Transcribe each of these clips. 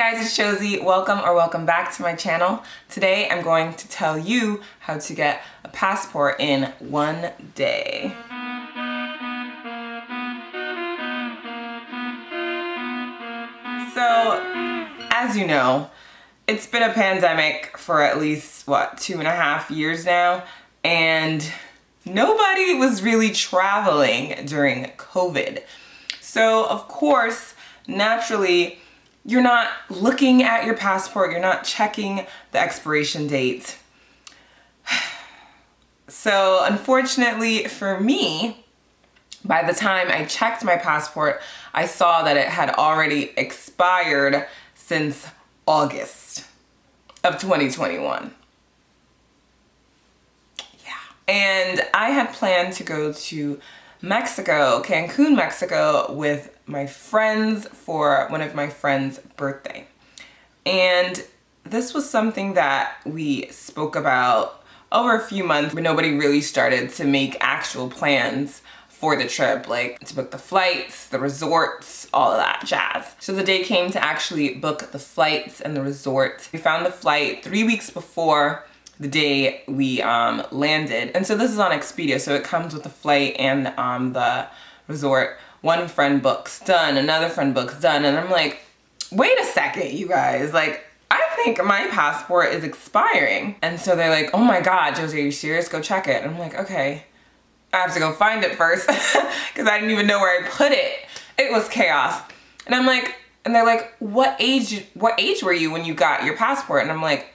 guys, it's Josie. Welcome back to my channel. Today I'm going to tell you how to get a passport in 1 day. So, as you know, it's been a pandemic for at least, 2.5 years now, and nobody was really traveling during COVID. So, of course, naturally, you're not looking at your passport, you're not checking the expiration date. So unfortunately for me, by the time I checked my passport, I saw that it had already expired since August of 2021. Yeah. And I had planned to go to Mexico, Cancun, Mexico, with my friends for one of my friends' birthday. And this was something that we spoke about over a few months, but nobody really started to make actual plans for the trip, like to book the flights, the resorts, all of that jazz. So the day came to actually book the flights and the resort. We found the flight 3 weeks before the day we landed. And so this is on Expedia, so it comes with the flight and the resort. One friend books, done, another friend books, done. And I'm like, wait a second, you guys, like, I think my passport is expiring. And so they're like, oh my God, Josie, are you serious? Go check it. And I'm like, okay, I have to go find it first because I didn't even know where I put it. It was chaos. And I'm like, and they're like, what age were you when you got your passport? And I'm like,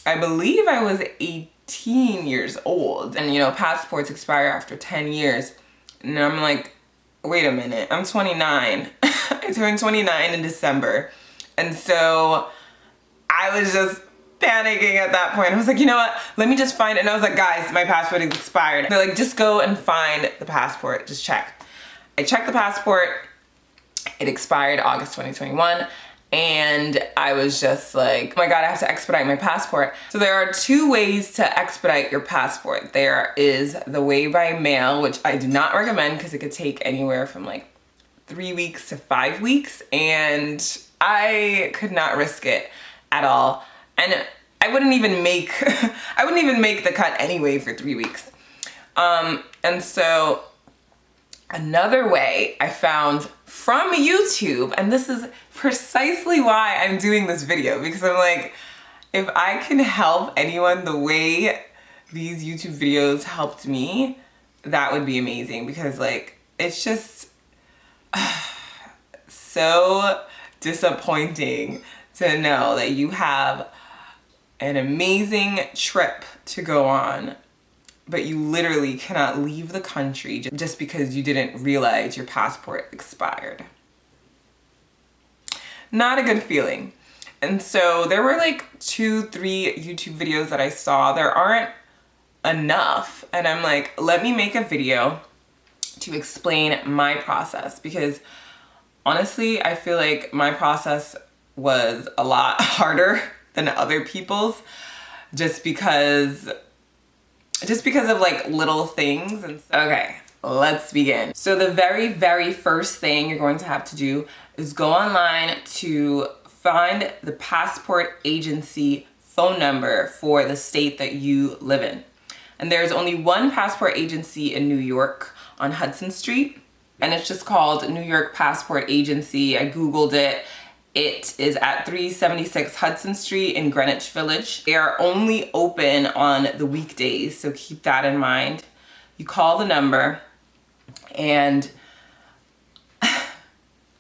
I believe I was 18 years old. And you know, passports expire after 10 years. And I'm like, wait a minute, I'm 29. I turned 29 in December. And so I was just panicking at that point. I was like, you know what? Let me just find it. And I was like, guys, my passport is expired. They're like, just go and find the passport. Just check. I checked the passport. It expired August 2021. And I was just like, oh my God, I have to expedite my passport. So there are two ways to expedite your passport. There is the way by mail, which I do not recommend because it could take anywhere from like 3 weeks to 5 weeks. And I could not risk it at all. And I wouldn't even make, the cut anyway for 3 weeks. And so another way I found from YouTube, and this is precisely why I'm doing this video, because I'm like, if I can help anyone the way these YouTube videos helped me, that would be amazing, because like, it's just so disappointing to know that you have an amazing trip to go on, but you literally cannot leave the country just because you didn't realize your passport expired. Not a good feeling. And so there were like 2-3 YouTube videos that I saw. There aren't enough. And I'm like, let me make a video to explain my process, because honestly, I feel like my process was a lot harder than other people's just because of like little things. And okay, let's begin. So the very first thing you're going to have to do is go online to find the passport agency phone number for the state that you live in. And there's only one passport agency in New York on Hudson Street, and it's just called New York Passport Agency. I Googled it. It is at 376 Hudson Street in Greenwich Village. They are only open on the weekdays, so keep that in mind. You call the number, and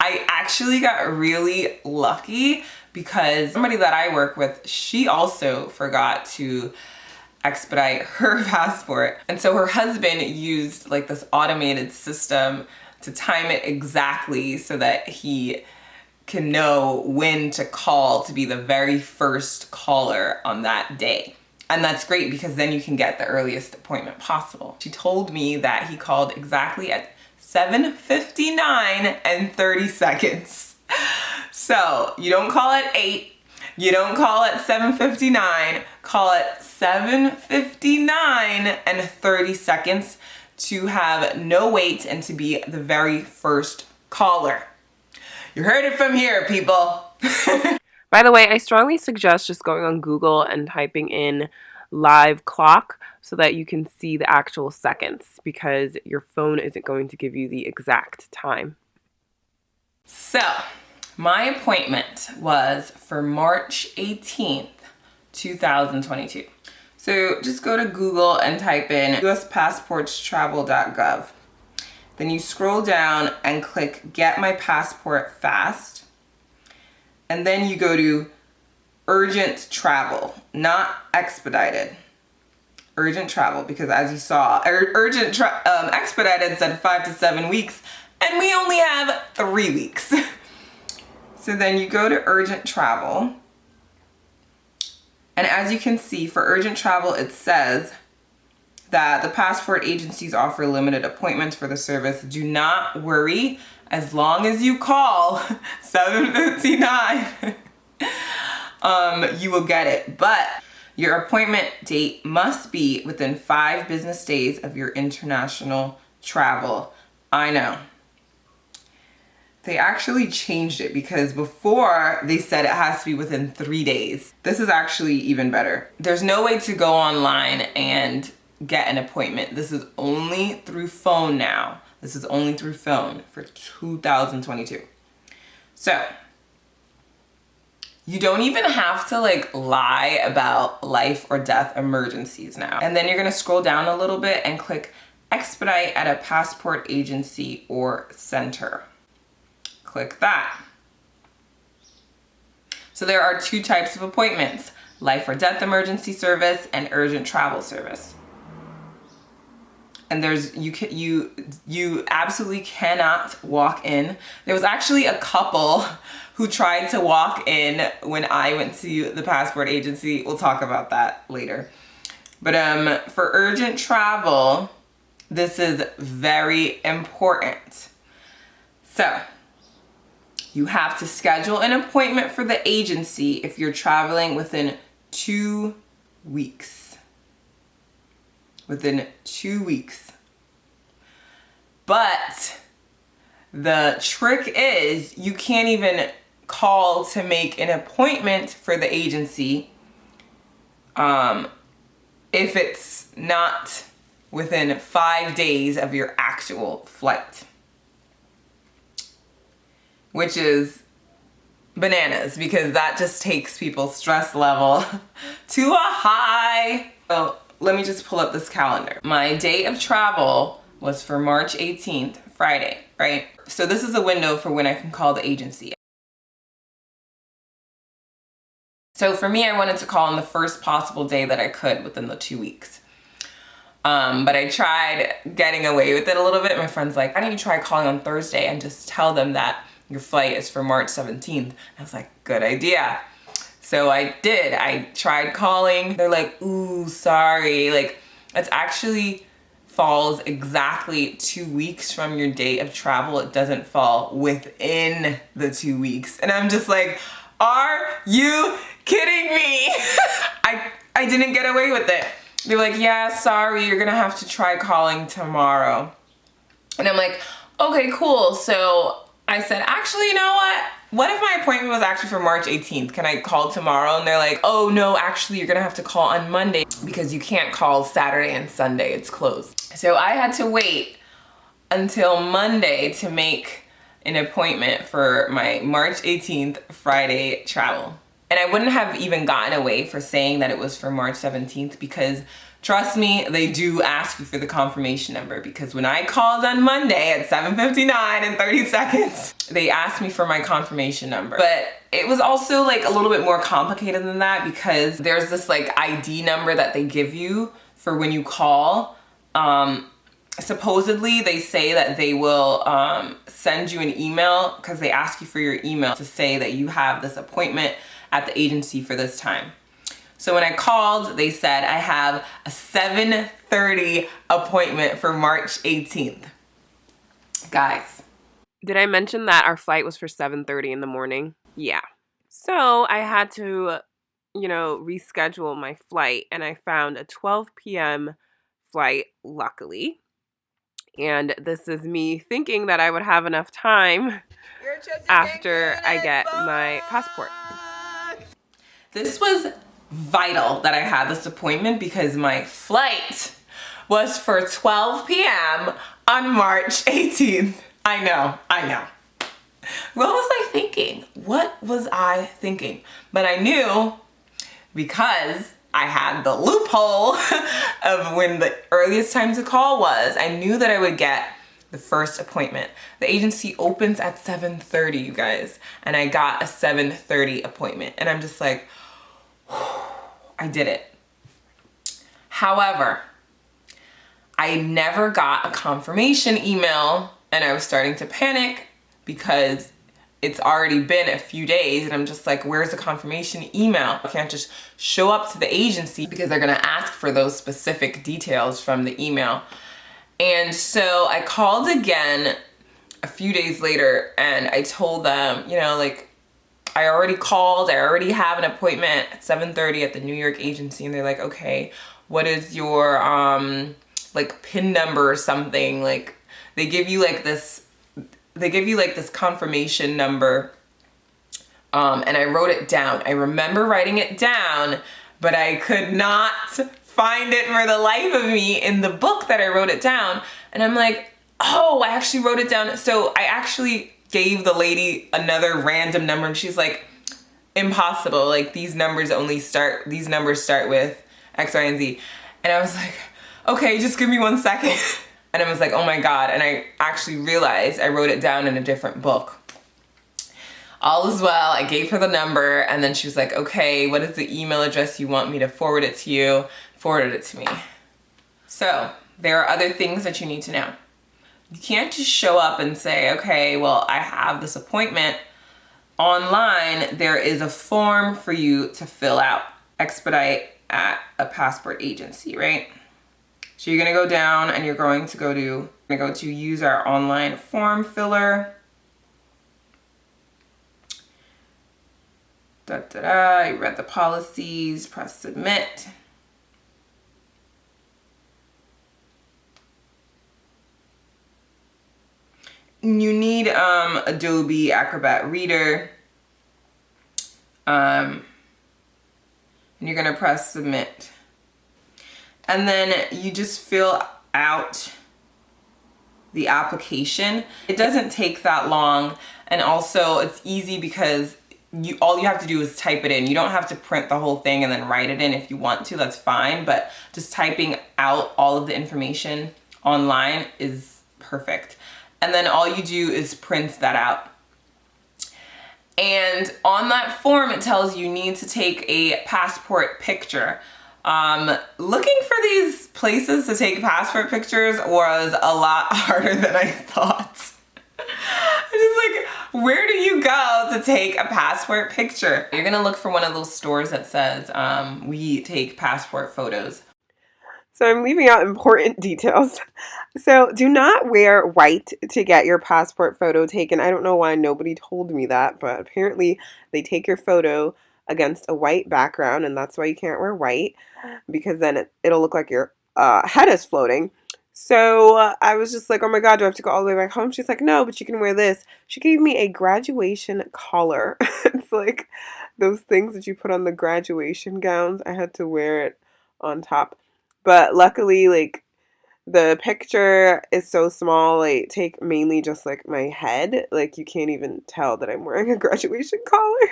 I actually got really lucky because somebody that I work with, she also forgot to expedite her passport. And so her husband used like this automated system to time it exactly so that he can know when to call to be the very first caller on that day. And that's great because then you can get the earliest appointment possible. She told me that he called exactly at 7:59 and 30 seconds. So you don't call at 8, you don't call at 7:59, call at 7:59 and 30 seconds to have no wait and to be the very first caller. You heard it from here, people. By the way, I strongly suggest just going on Google and typing in live clock so that you can see the actual seconds, because your phone isn't going to give you the exact time. So, my appointment was for March 18th, 2022. So just go to Google and type in uspassportstravel.gov. Then you scroll down and click Get My Passport Fast. And then you go to Urgent Travel, not Expedited. Urgent Travel, because as you saw, Expedited said 5 to 7 weeks, and we only have 3 weeks. So then you go to Urgent Travel. And as you can see, for Urgent Travel, it says that the passport agencies offer limited appointments for the service. Do not worry, as long as you call 7:59, you will get it. But your appointment date must be within 5 business days of your international travel. I know. They actually changed it, because before they said it has to be within 3 days. This is actually even better. There's no way to go online and get an appointment. This is only through phone now. This is only through phone for 2022. So you don't even have to like lie about life or death emergencies now. And then you're gonna scroll down a little bit and click Expedite at a passport agency or center. Click that. So there are 2 types of appointments: life or death emergency service and urgent travel service. And you absolutely cannot walk in. There was actually a couple who tried to walk in when I went to the passport agency. We'll talk about that later. But for urgent travel, this is very important. So you have to schedule an appointment for the agency if you're traveling within 2 weeks. Within 2 weeks. But the trick is you can't even call to make an appointment for the agency if it's not within 5 days of your actual flight. Which is bananas, because that just takes people's stress level to a high. So let me just pull up this calendar. My date of travel was for March 18th, Friday, right? So this is a window for when I can call the agency. So for me, I wanted to call on the first possible day that I could within the 2 weeks. But I tried getting away with it a little bit. My friend's like, why don't you try calling on Thursday and just tell them that your flight is for March 17th. I was like, good idea. So I did. I tried calling. They're like, ooh, sorry. Like, it's actually falls exactly 2 weeks from your date of travel. It doesn't fall within the 2 weeks. And I'm just like, are you kidding me? I didn't get away with it. They're like, yeah, sorry, you're gonna have to try calling tomorrow. And I'm like, okay, cool. So I said, actually, you know what if my appointment was actually for March 18th? Can I call tomorrow? And they're like, oh no, actually you're gonna have to call on Monday because you can't call Saturday and Sunday, it's closed. So I had to wait until Monday to make an appointment for my March 18th Friday travel. And I wouldn't have even gotten away for saying that it was for March 17th, because trust me, they do ask you for the confirmation number, because when I called on Monday at 7:59 and 30 seconds, they asked me for my confirmation number. But it was also like a little bit more complicated than that, because there's this like ID number that they give you for when you call. Supposedly they say that they will send you an email, because they ask you for your email to say that you have this appointment at the agency for this time. So when I called, they said I have a 7:30 appointment for March 18th. Guys. Did I mention that our flight was for 7:30 in the morning? Yeah. So I had to, reschedule my flight, and I found a 12 p.m. flight, luckily. And this is me thinking that I would have enough time after I get my passport. This was vital that I had this appointment because my flight was for 12 p.m. on March 18th. I know. What was I thinking? But I knew, because I had the loophole of when the earliest time to call was, I knew that I would get the first appointment. The agency opens at 7:30, you guys, and I got a 7:30 appointment. And I'm just like, I did it. However, I never got a confirmation email, and I was starting to panic because it's already been a few days, and I'm just like, where's the confirmation email? I can't just show up to the agency because they're gonna ask for those specific details from the email. And so I called again a few days later, and I told them, you know, like, I already called, I already have an appointment at 7:30 at the New York agency. And they're like, okay, what is your like PIN number or something? Like, they give you like this confirmation number. And I wrote it down. I remember writing it down, but I could not find it for the life of me in the book that I wrote it down. And I'm like, oh, I actually wrote it down. So I actually gave the lady another random number, and she's like, impossible. Like, these numbers start with X, Y, and Z. And I was like, okay, just give me 1 second. And I was like, oh my God. And I actually realized I wrote it down in a different book. All is well. I gave her the number, and then she was like, okay, what is the email address you want me to forward it to you? Forwarded it to me. So there are other things that you need to know. You can't just show up and say, okay, well, I have this appointment. Online, there is a form for you to fill out. Expedite at a passport agency, right? So you're gonna go down and you're going to go to use our online form filler. You read the policies, press submit. You need Adobe Acrobat Reader. And you're gonna press submit. And then you just fill out the application. It doesn't take that long, and also it's easy because all you have to do is type it in. You don't have to print the whole thing and then write it in. If you want to, that's fine, but just typing out all of the information online is perfect. And then all you do is print that out. And on that form, it tells you need to take a passport picture. Looking for these places to take passport pictures was a lot harder than I thought. I'm just like, where do you go to take a passport picture? You're gonna look for one of those stores that says, we take passport photos. So I'm leaving out important details. So do not wear white to get your passport photo taken. I don't know why nobody told me that, but apparently they take your photo against a white background, and that's why you can't wear white, because then it'll look like your head is floating. So I was just like, oh my God, do I have to go all the way back home? She's like, no, but you can wear this. She gave me a graduation collar. It's like those things that you put on the graduation gowns. I had to wear it on top. But luckily, like, the picture is so small, I take mainly just like my head. Like, you can't even tell that I'm wearing a graduation collar.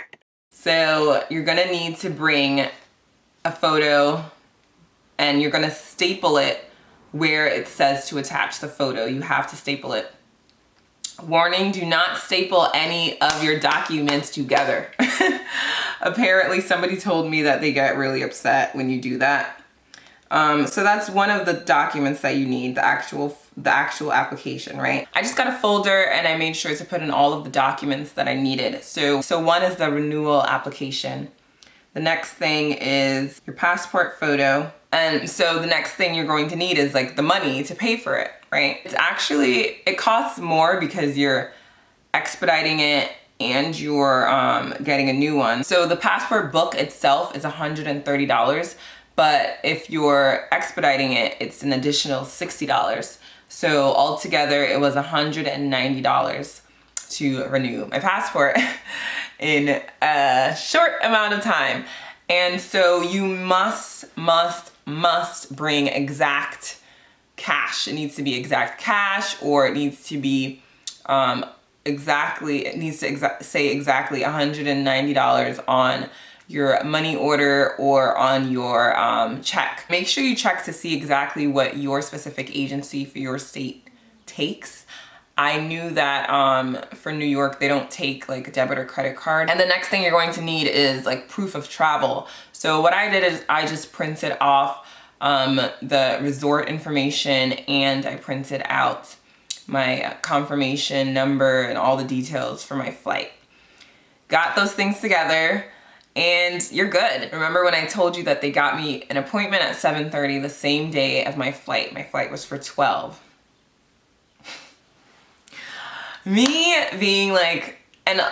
So you're gonna need to bring a photo, and you're gonna staple it where it says to attach the photo. You have to staple it. Warning, do not staple any of your documents together. Apparently somebody told me that they get really upset when you do that. So that's one of the documents that you need, the actual application, right? I just got a folder and I made sure to put in all of the documents that I needed. So one is the renewal application. The next thing is your passport photo. And so the next thing you're going to need is like the money to pay for it, right? It costs more because you're expediting it and you're getting a new one. So the passport book itself is $130. But if you're expediting it, it's an additional $60. So altogether, it was $190 to renew my passport in a short amount of time. And so you must bring exact cash. It needs to be exact cash, or it needs to be say exactly $190 on your money order or on your check. Make sure you check to see exactly what your specific agency for your state takes. I knew that for New York, they don't take like a debit or credit card. And the next thing you're going to need is like proof of travel. So what I did is I just printed off the resort information, and I printed out my confirmation number and all the details for my flight. Got those things together and you're good. Remember when I told you that they got me an appointment at 7:30 the same day as my flight? My flight was for 12. Me being like, and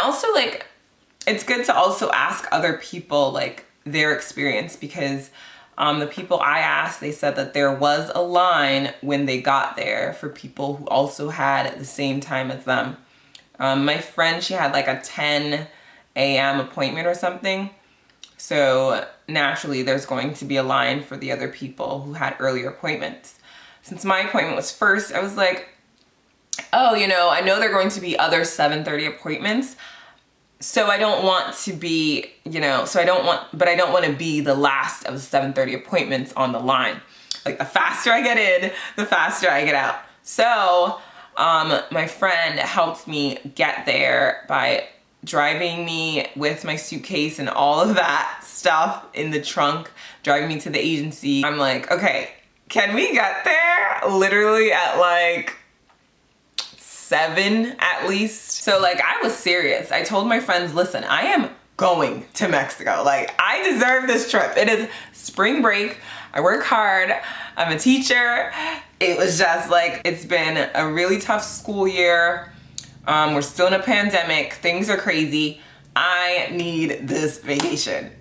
also like, it's good to also ask other people like their experience, because the people I asked, they said that there was a line when they got there for people who also had the same time as them. My friend, she had like a 10 a.m. appointment or something. So naturally there's going to be a line for the other people who had earlier appointments. Since my appointment was first, I was like, oh, you know, I know there are going to be other 7:30 appointments. So I don't want to be, you know, but I don't want to be the last of the 7:30 appointments on the line. Like the faster I get in, the faster I get out. So my friend helped me get there by driving me with my suitcase and all of that stuff in the trunk, driving me to the agency. I'm like, okay, can we get there literally at like 7 at least? So like I was serious. I told my friends, listen, I am going to Mexico. Like I deserve this trip. It is spring break. I work hard. I'm a teacher. It was just like, it's been a really tough school year. We're still in a pandemic. Things are crazy. I need this vacation.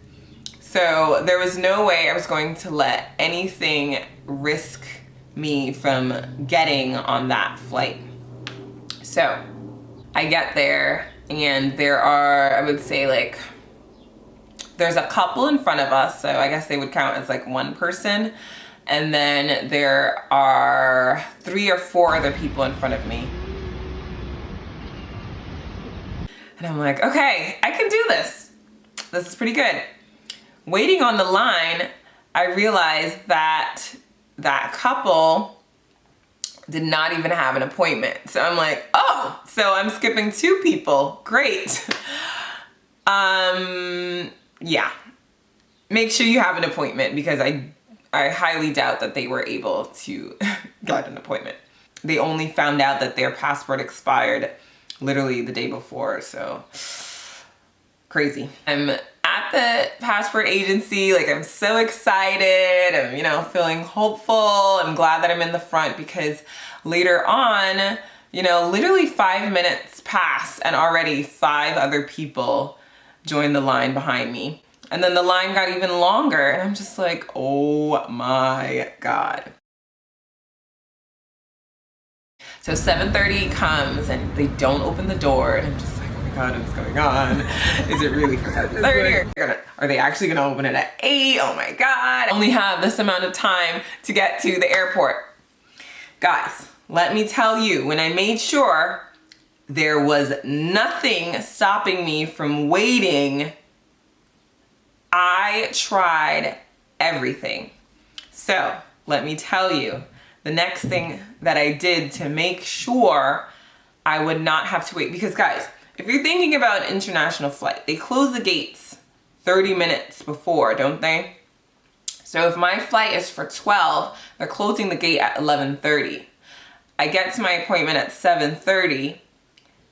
So there was no way I was going to let anything risk me from getting on that flight. So I get there and there are, I would say like, there's a couple in front of us. So I guess they would count as like one person. And then there are 3 or 4 other people in front of me. And I'm like, okay, I can do this. This is pretty good. Waiting on the line, I realized that that couple did not even have an appointment. So I'm like, oh, so I'm skipping 2 people. Great. Yeah. Make sure you have an appointment, because I highly doubt that they were able to get an appointment. They only found out that their passport expired literally the day before, so crazy. I'm at the passport agency, like I'm so excited. I'm, you know, feeling hopeful. I'm glad that I'm in the front, because later on, you know, literally 5 minutes pass and already 5 other people joined the line behind me. And then the line got even longer, and I'm just like, oh my God. So 7:30 comes and they don't open the door, and I'm just like, oh my God, what's going on? Is it really for 7:30? Are they actually gonna open it at 8? Oh my God. I only have this amount of time to get to the airport. Guys, let me tell you, when I made sure there was nothing stopping me from waiting, I tried everything. So let me tell you, the next thing that I did to make sure I would not have to wait, because guys, if you're thinking about an international flight, they close the gates 30 minutes before, don't they? So if my flight is for 12, they're closing the gate at 11:30. I get to my appointment at 7:30.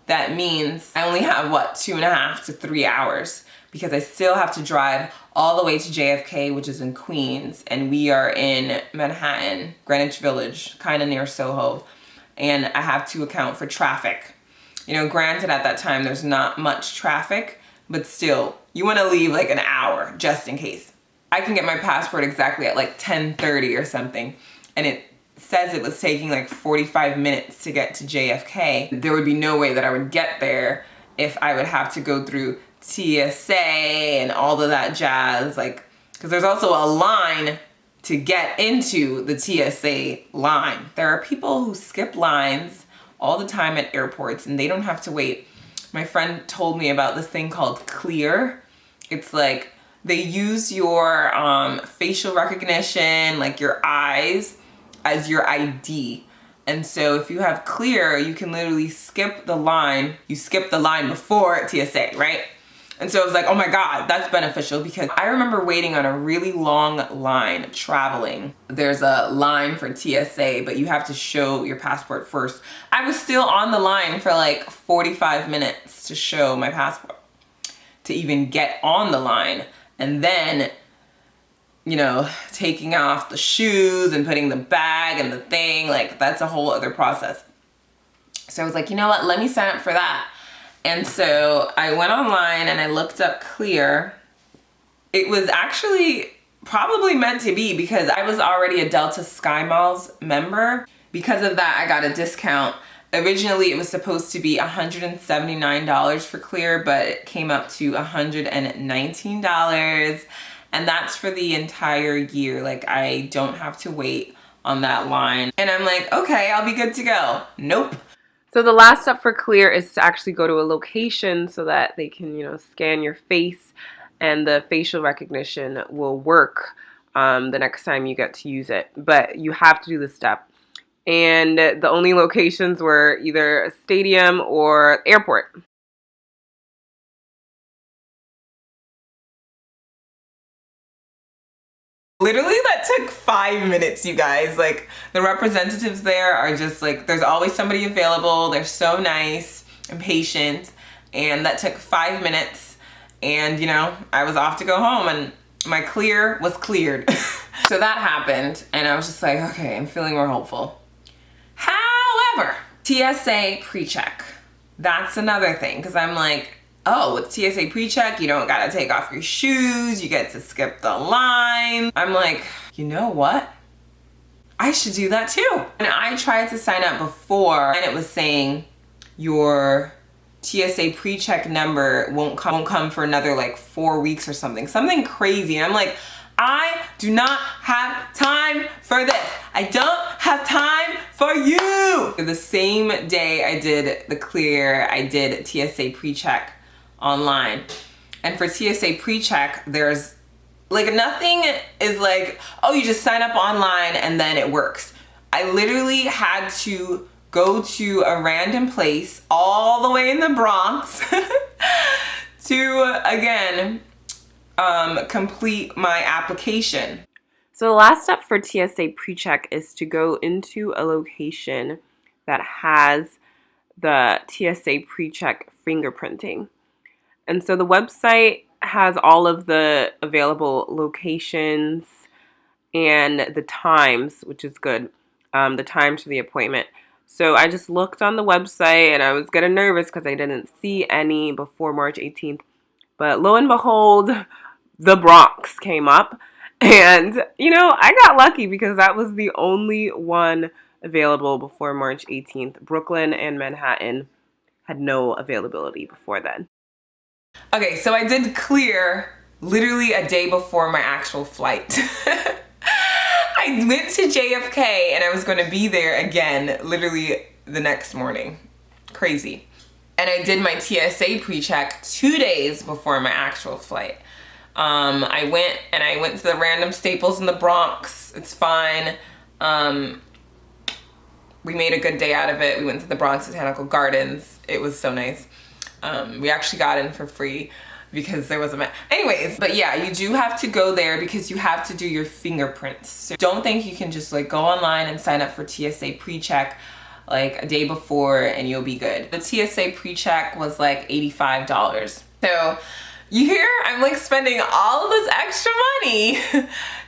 That means I only have, what, 2.5 to 3 hours, because I still have to drive all the way to JFK, which is in Queens, and we are in Manhattan, Greenwich Village, kind of near Soho, and I have to account for traffic. You know, granted at that time there's not much traffic, but still, you want to leave like an hour just in case. I can get my passport exactly at like 10:30 or something, and it says it was taking like 45 minutes to get to JFK. There would be no way that I would get there if I would have to go through TSA and all of that jazz, like, because there's also a line to get into the TSA line. There are people who skip lines all the time at airports and they don't have to wait. My friend told me about this thing called Clear. It's like they use your facial recognition, like your eyes, as your ID. And so if you have Clear, you can literally skip the line. You skip the line before TSA, right? And so I was like, oh my God, that's beneficial, because I remember waiting on a really long line traveling. There's a line for TSA, but you have to show your passport first. I was still on the line for like 45 minutes to show my passport, to even get on the line. And then, you know, taking off the shoes and putting the bag and the thing, like that's a whole other process. So I was like, you know what, let me sign up for that. And so I went online and I looked up Clear. It was actually probably meant to be because I was already a Delta SkyMiles member. Because of that, I got a discount. Originally, it was supposed to be $179 for Clear, but it came up to $119. And that's for the entire year. Like, I don't have to wait on that line. And I'm like, okay, I'll be good to go. Nope. So the last step for Clear is to actually go to a location so that they can, you know, scan your face and the facial recognition will work the next time you get to use it. But you have to do this step. And the only locations were either a stadium or airport. Literally, that took 5 minutes, you guys. Like, the representatives there are just like, there's always somebody available. They're so nice and patient. And that took 5 minutes. And, you know, I was off to go home and my Clear was cleared. So that happened. And I was just like, okay, I'm feeling more hopeful. However, TSA Pre-Check. That's another thing. Because I'm like, oh, with TSA Pre-Check, you don't gotta take off your shoes, you get to skip the line. I'm like, you know what? I should do that too. And I tried to sign up before and it was saying your TSA Pre-Check number won't come for another like 4 weeks or something crazy. And I'm like, I do not have time for this. I don't have time for you. The same day I did the Clear, I did TSA Pre-Check online. And for TSA Pre-Check, there's like nothing is like, oh, you just sign up online and then it works. I literally had to go to a random place all the way in the Bronx to, again, complete my application. So the last step for TSA Pre-Check is to go into a location that has the TSA Pre-Check fingerprinting. And so the website has all of the available locations and the times, which is good, the times for the appointment. So I just looked on the website and I was getting nervous because I didn't see any before March 18th. But lo and behold, the Bronx came up. And, you know, I got lucky because that was the only one available before March 18th. Brooklyn and Manhattan had no availability before then. Okay, so I did Clear literally a day before my actual flight. I went to JFK and I was going to be there again literally the next morning. Crazy. And I did my TSA Pre-Check 2 days before my actual flight. I went to the random Staples in the Bronx. It's fine. We made a good day out of it. We went to the Bronx Botanical Gardens. It was so nice. We actually got in for free because there was a anyways, but yeah, you do have to go there because you have to do your fingerprints. So don't think you can just like go online and sign up for TSA Pre-Check like a day before and you'll be good. The TSA Pre-Check was like $85. So you hear I'm like spending all of this extra money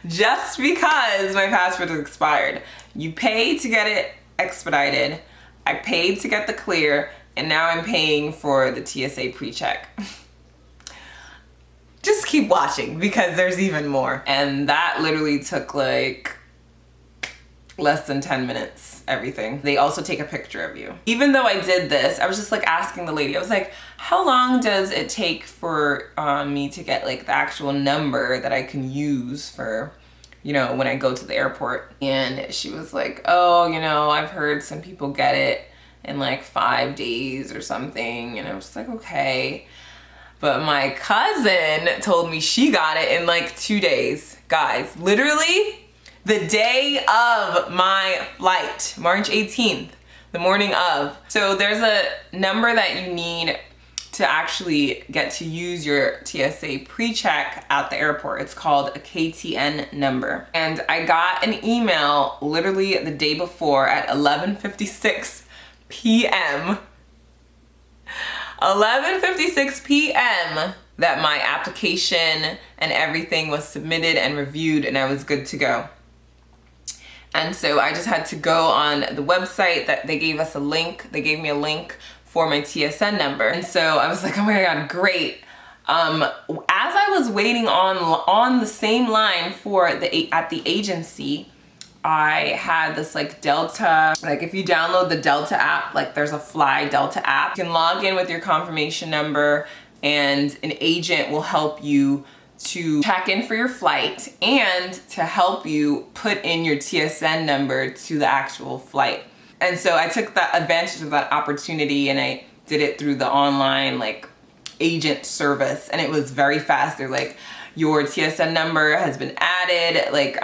just because my passport is expired. You pay to get it expedited. I paid to get the Clear. And now I'm paying for the TSA Pre-Check. Just keep watching because there's even more. And that literally took like less than 10 minutes, everything. They also take a picture of you. Even though I did this, I was just like asking the lady, I was like, how long does it take for me to get like the actual number that I can use for, you know, when I go to the airport? And she was like, oh, you know, I've heard some people get it in like 5 days or something. And I was just like, okay. But my cousin told me she got it in like 2 days. Guys, literally the day of my flight, March 18th, the morning of. So there's a number that you need to actually get to use your TSA Pre-Check at the airport. It's called a KTN number. And I got an email literally the day before at 11:56 p.m. 11:56 p.m. that my application and everything was submitted and reviewed and I was good to go. And so I just had to go on the website that they gave us a link. They gave me a link for my TSN number. And so I was like, oh my God, great. As I was waiting on the same line at the agency, I had this like Delta, like if you download the Delta app, like there's a Fly Delta app, you can log in with your confirmation number and an agent will help you to check in for your flight and to help you put in your TSN number to the actual flight. And so I took that advantage of that opportunity and I did it through the online like agent service and it was very fast. They're like, your TSN number has been added. Like,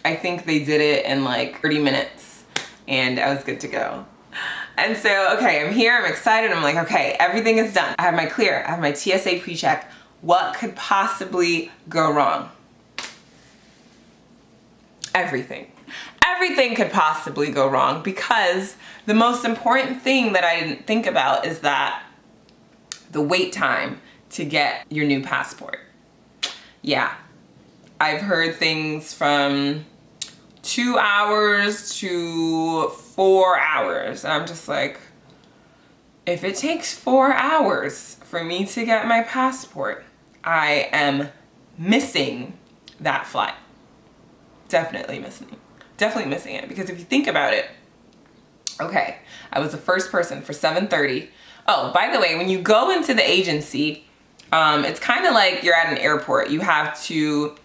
I think they did it in like 30 minutes and I was good to go. And so, okay, I'm here, I'm excited. I'm like, okay, everything is done. I have my clear, I have my TSA Pre-Check. What could possibly go wrong? Everything. Everything could possibly go wrong because the most important thing that I didn't think about is that the wait time to get your new passport. Yeah, I've heard things from 2 hours to 4 hours. And I'm just like, if it takes 4 hours for me to get my passport, I am missing that flight. Definitely missing it. Because if you think about it, okay, I was the first person for 7:30. Oh, by the way, when you go into the agency, it's kind of like you're at an airport. You have to,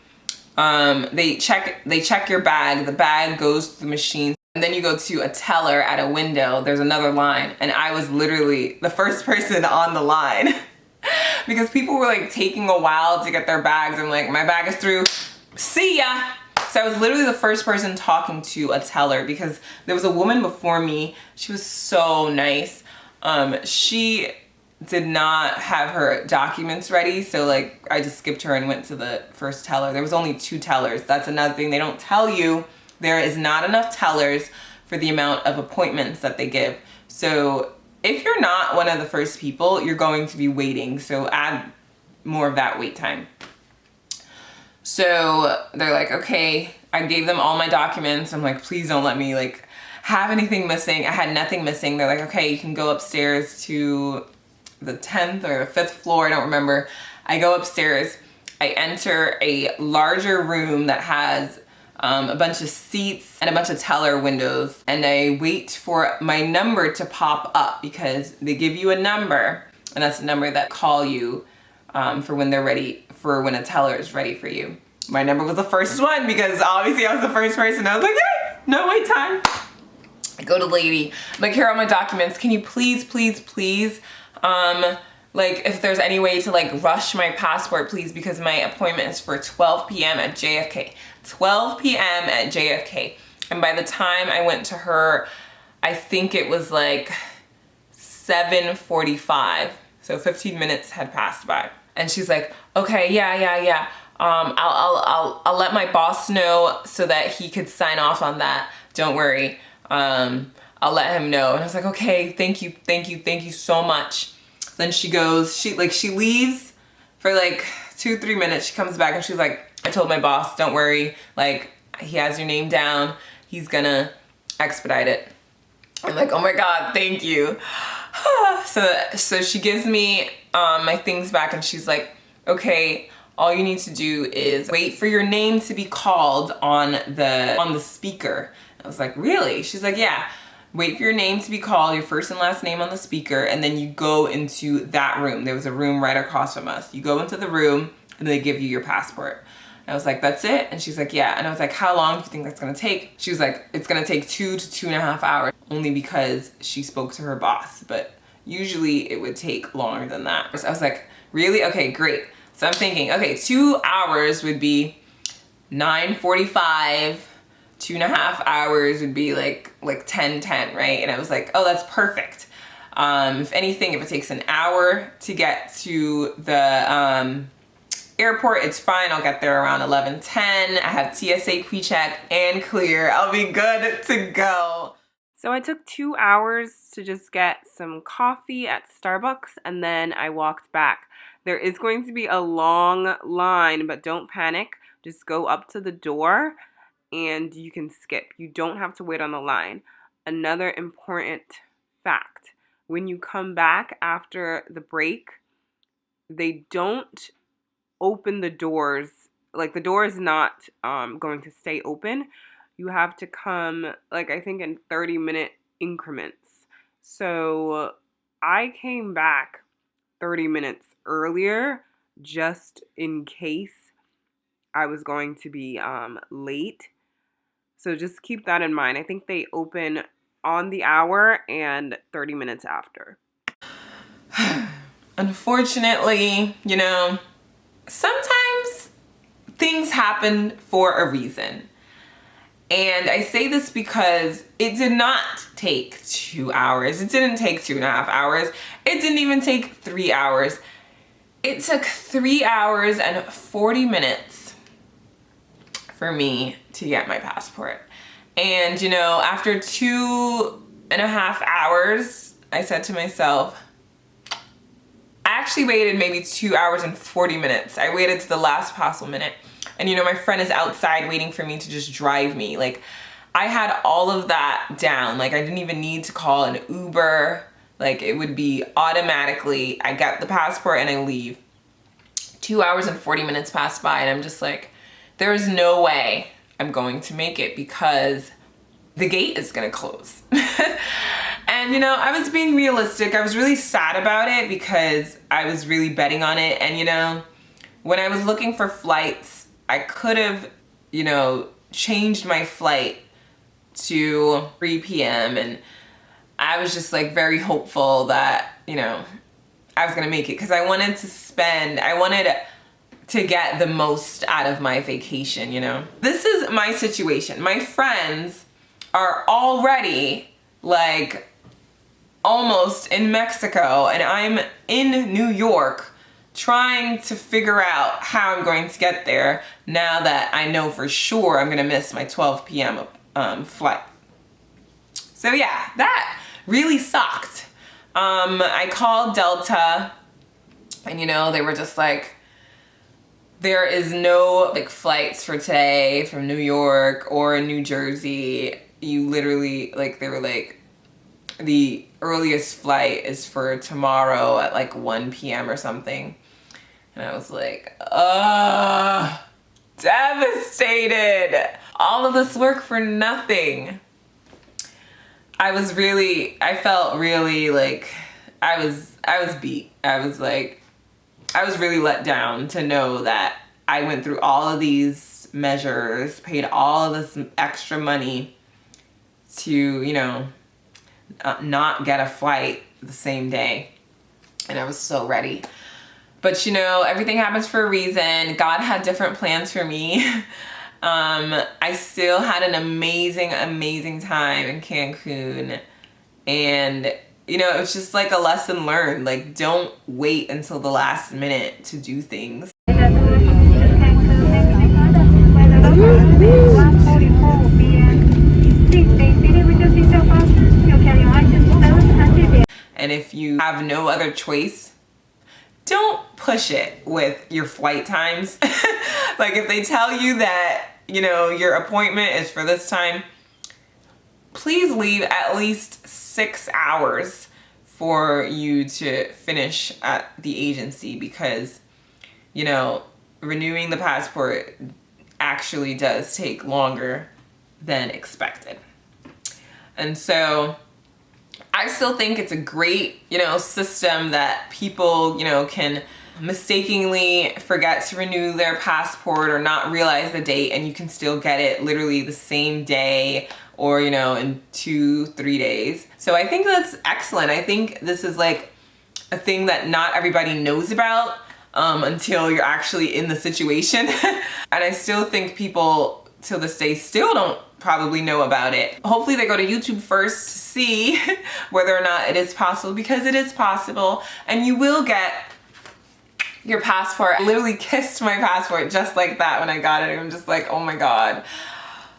they check your bag. The bag goes through the machine. And then you go to a teller at a window. There's another line. And I was literally the first person on the line because people were like taking a while to get their bags. I'm like, my bag is through. See ya. So I was literally the first person talking to a teller because there was a woman before me. She was so nice. She did not have her documents ready. So like I just skipped her and went to the first teller. There was only 2 tellers. That's another thing they don't tell you. There is not enough tellers for the amount of appointments that they give. So if you're not one of the first people, you're going to be waiting. So add more of that wait time. So they're like, okay, I gave them all my documents. I'm like, please don't let me like have anything missing. I had nothing missing. They're like, okay, you can go upstairs to the 10th or the 5th floor. I don't remember. I go upstairs. I enter a larger room that has a bunch of seats and a bunch of teller windows. And I wait for my number to pop up because they give you a number and that's the number that call you for when they're ready, for when a teller is ready for you. My number was the first one because obviously I was the first person. I was like, hey, no wait time. I go to the lady, I'm like, here are my documents. Can you please, like if there's any way to like rush my passport, please, because my appointment is for 12 p.m. at JFK. 12 p.m. at JFK. And by the time I went to her, I think it was like 7:45. So 15 minutes had passed by. And she's like, okay, yeah. I'll let my boss know so that he could sign off on that. Don't worry. I'll let him know. And I was like, okay, thank you so much. Then she goes, she leaves for like 2-3 minutes. She comes back and she's like, I told my boss, don't worry. Like, he has your name down. He's gonna expedite it. I'm like, oh my God, thank you. So she gives me my things back and she's like, okay, all you need to do is wait for your name to be called on the speaker. I was like, really? She's like, yeah. Wait for your name to be called, your first and last name on the speaker, and then you go into that room. There was a room right across from us. You go into the room, and they give you your passport. I was like, that's it? And she's like, yeah. And I was like, how long do you think that's gonna take? She was like, it's gonna take 2 to 2.5 hours, only because she spoke to her boss. But usually it would take longer than that. So I was like, really? Okay, great. So I'm thinking, okay, 2 hours would be 9:45. 2.5 hours would be like 10:10, right? And I was like, oh, that's perfect. If anything, if it takes an hour to get to the airport, it's fine. I'll get there around 11:10. I have TSA Pre-Check and clear. I'll be good to go. So I took 2 hours to just get some coffee at Starbucks, and then I walked back. There is going to be a long line, but don't panic. Just go up to the door and you can skip. You don't have to wait on the line. Another important fact, when you come back after the break, they don't open the doors. Like, the door is not going to stay open. You have to come, like, I think in 30-minute increments. So I came back 30 minutes earlier just in case I was going to be late. So just keep that in mind. I think they open on the hour and 30 minutes after. Unfortunately, you know, sometimes things happen for a reason. And I say this because it did not take 2 hours. It didn't take 2.5 hours. It didn't even take 3 hours. It took 3 hours and 40 minutes for me to get my passport. And, you know, after 2.5 hours, I said to myself, I actually waited maybe 2 hours and 40 minutes. I waited to the last possible minute. And, you know, my friend is outside waiting for me to just drive me. Like, I had all of that down. Like, I didn't even need to call an Uber. Like, it would be automatically, I get the passport and I leave. 2 hours and 40 minutes passed by and I'm just like, there is no way I'm going to make it because the gate is gonna close. And, you know, I was being realistic. I was really sad about it because I was really betting on it. And, you know, when I was looking for flights, I could have, you know, changed my flight to 3 p.m. And I was just like very hopeful that, you know, I was gonna make it because I wanted to get the most out of my vacation, you know? This is my situation. My friends are already like almost in Mexico and I'm in New York trying to figure out how I'm going to get there now that I know for sure I'm gonna miss my 12 p.m. Flight. So yeah, that really sucked. I called Delta and, you know, they were just like, there is no like flights for today from New York or New Jersey. You literally, like, they were like, the earliest flight is for tomorrow at like 1 p.m. or something. And I was like, devastated. All of this work for nothing. I felt really like, I was beat. I was really let down to know that I went through all of these measures, paid all of this extra money to, you know, not get a flight the same day. And I was so ready. But, you know, everything happens for a reason. God had different plans for me. I still had an amazing, amazing time in Cancun. And, you know, it's just like a lesson learned. Like, don't wait until the last minute to do things. And if you have no other choice, don't push it with your flight times. Like, if they tell you that, you know, your appointment is for this time, please leave at least 6 hours for you to finish at the agency because, you know, renewing the passport actually does take longer than expected. And so I still think it's a great, system that people, can mistakenly forget to renew their passport or not realize the date, and you can still get it literally the same day or, in 2-3 days. So I think that's excellent. I think this is like a thing that not everybody knows about until you're actually in the situation. And I still think people till this day still don't probably know about it. Hopefully they go to YouTube first to see whether or not it is possible, because it is possible, and you will get your passport. I literally kissed my passport just like that when I got it. I'm just like, oh my God.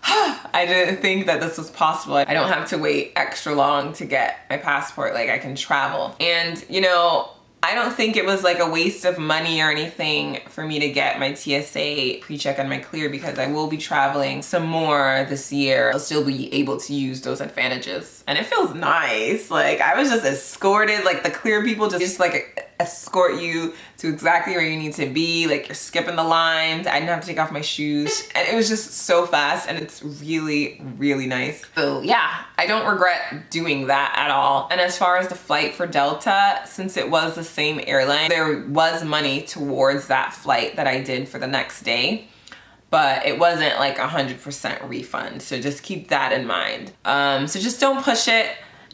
I didn't think that this was possible. I don't have to wait extra long to get my passport. Like, I can travel. And I don't think it was like a waste of money or anything for me to get my TSA Pre-Check and my clear, because I will be traveling some more this year. I'll still be able to use those advantages. And it feels nice. Like, I was just escorted, like the clear people just like escort you to exactly where you need to be. Like, you're skipping the lines. I didn't have to take off my shoes. And it was just so fast, and it's really, really nice. So yeah, I don't regret doing that at all. And as far as the flight for Delta, since it was the same airline, there was money towards that flight that I did for the next day, but it wasn't like 100% refund. So just keep that in mind. So just don't push it,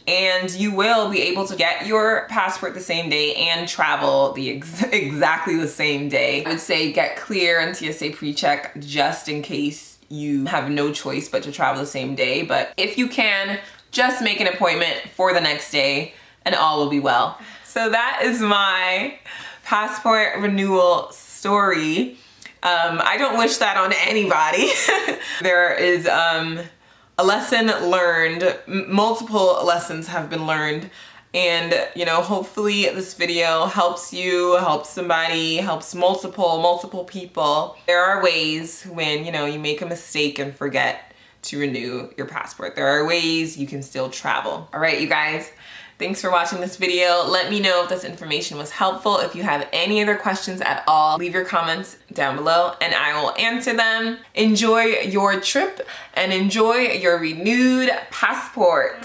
and you will be able to get your passport the same day and travel the exactly the same day. I would say get clear and TSA Pre-Check just in case you have no choice but to travel the same day. But if you can, just make an appointment for the next day and all will be well. So that is my passport renewal story. I don't wish that on anybody. There is a lesson learned, multiple lessons have been learned, and hopefully this video helps you, helps somebody, helps multiple people. There are ways when you make a mistake and forget to renew your passport. There are ways you can still travel. All right, you guys. Thanks for watching this video. Let me know if this information was helpful. If you have any other questions at all, leave your comments down below and I will answer them. Enjoy your trip and enjoy your renewed passport.